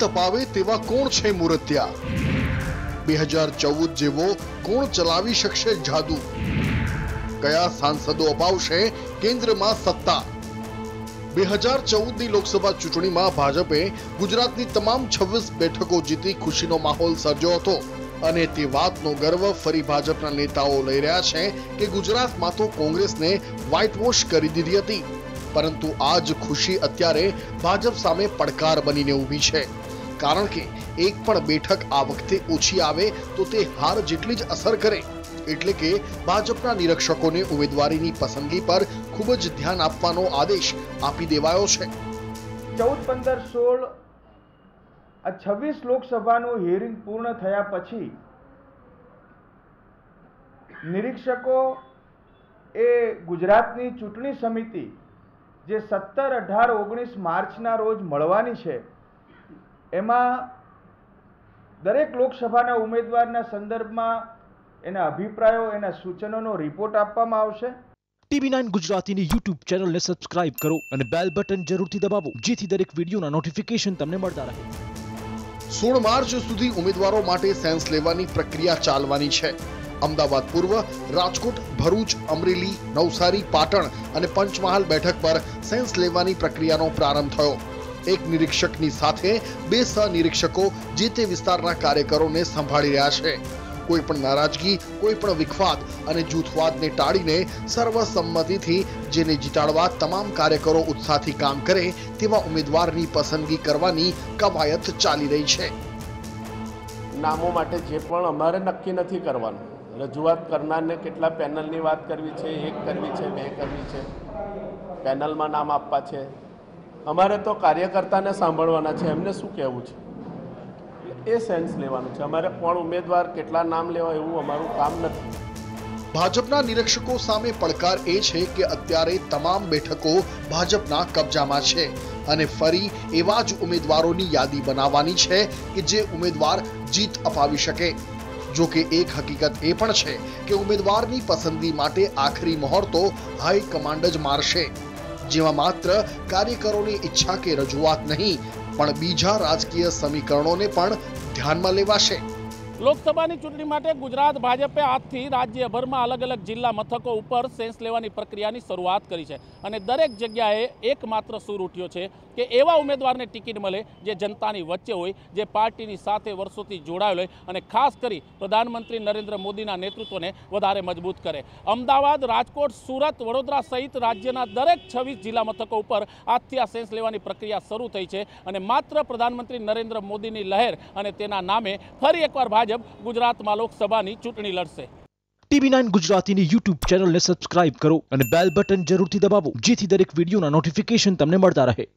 જીત અપાવે તેવા કોણ છે મૂર્ત્યા? 2014 જેવો કોણ ચલાવી શકશે જાદુ? કયા સાંસદો અપાવશે કેન્દ્રમાં સત્તા? 2014ની લોકસભા ચૂંટણીમાં ભાજપે ગુજરાતની તમામ 26 બેઠકો જીતી ખુશીનો માહોલ સર્જ્યો હતો અને તે વાતનો ગર્વ ફરી ભાજપના નેતાઓ લઈ રહ્યા છે કે ગુજરાતમાં તો કોંગ્રેસને વ્હાઇટ વોશ કરી દીધી હતી, પરંતુ આ જ ખુશી અત્યારે ભાજપ સામે પડકાર બનીને ઊભી છે, કારણ કે એક પણ બેઠક આ વખતે ઓછી આવે તો તે હાર જેટલી જ અસર કરે, એટલે કે ભાજપના નિરીક્ષકોને ઉમેદવારીની પસંદગી પર ખૂબ જ ધ્યાન આપવાનો આદેશ આપી દેવાયો છે। 14, 15, 16 આ 26 લોકસભાનું હિયરિંગ પૂર્ણ થયા પછી નિરીક્ષકો એ ગુજરાતની ચૂંટણી સમિતિ જે 17, 18, 19 માર્ચના રોજ મળવાની છે, એમાં દરેક લોકસભાના ઉમેદવારના સંદર્ભમાં એના અભિપ્રાયો, એના સૂચનોનો રિપોર્ટ આપવામાં આવશે। TV9 ગુજરાતીની YouTube ચેનલને સબસ્ક્રાઇબ કરો અને બેલ બટન જરૂરથી દબાવો જેથી દરેક વિડીયોના નોટિફિકેશન તમને મળતા રહે। 16 માર્ચ સુધી ઉમેદવારો માટે સેન્સ લેવાની પ્રક્રિયા ચાલવાની છે। અમદાવાદ પૂર્વ, રાજકોટ, ભરૂચ, અમરેલી, નવસારી, પાટણ અને પંચમહાલ બેઠક પર સેન્સ લેવાની પ્રક્રિયાનો પ્રારંભ થયો। એક નિરીક્ષકની સાથે 2 સહનિરીક્ષકો જે તે વિસ્તારના કાર્યકરોને સંભાળી રહ્યા છે। કોઈ પણ નારાજગી, કોઈ પણ વિખવાદ અને જૂથવાદને ટાળીને સર્વસંમતિથી જેને જીતાડવા તમામ કાર્યકરો ઉત્સાહથી કામ કરે તેવા ઉમેદવારની પસંદગી કરવાની કવાયત ચાલી રહી છે। નામો માટે જે પણ અમારે નક્કી નથી કરવાનું, રજૂઆત કરનારને કેટલા પેનલની વાત કરવી છે, 1 કરવી છે, 2 કરવી છે, પેનલમાં નામ આપવા છે, અમારે તો કાર્યકર્તાને સાંભળવાના છે, એમને શું કહેવું છે એ સેન્સ લેવાનું છે। અમારે કોણ ઉમેદવાર, કેટલા નામ લેવા એવું અમારું કામ નથી। ભાજપના નિરીક્ષકો સામે પડકાર એ છે કે અત્યારે તમામ બેઠકો ભાજપના કબજામાં છે અને ફરી એવા જ ઉમેદવારોની યાદી બનાવવાની છે કે જે ઉમેદવાર જીત અપાવી શકે। જો કે એક હકીકત એ પણ છે કે ઉમેદવારની પસંદગી માટે આખરી મહોર તો હાઈકમાન્ડ જ મારશે, જેમાં માત્ર કાર્યકરોની ઈચ્છા કે રજૂઆત નહીં પણ બીજા રાજકીય સમીકરણોને પણ ધ્યાનમાં લેવાશે। લોકસભાની ચૂંટણી માટે ગુજરાત ભાજપે આજથી રાજ્યભરમાં અલગ અલગ જિલ્લા મથકો ઉપર સેન્સ લેવાની પ્રક્રિયાની શરૂઆત કરી છે અને દરેક જગ્યાએ એકમાત્ર સૂર ઉઠ્યો છે કે એવા ઉમેદવારને ટિકિટ મળે જે જનતાની વચ્ચે હોય, જે પાર્ટીની સાથે વર્ષોથી જોડાયેલો હોય અને ખાસ કરી પ્રધાનમંત્રી નરેન્દ્ર મોદીના નેતૃત્વને વધારે મજબૂત કરે। અમદાવાદ, રાજકોટ, સુરત, વડોદરા સહિત રાજ્યના દરેક 26 જિલ્લા મથકો ઉપર આજથી આ સેન્સ લેવાની પ્રક્રિયા શરૂ થઈ છે અને માત્ર પ્રધાનમંત્રી નરેન્દ્ર મોદીની લહેર અને તેના નામે ફરી એકવાર ભાજપ ગુજરાતમાં લોકસભાની ચૂંટણી લડશે। TV9 ગુજરાતીની YouTube ચેનલને સબસ્ક્રાઇબ કરો અને બેલ બટન જરૂરથી દબાવો જેથી દરેક વિડીયોના નોટિફિકેશન તમને મળતા રહે।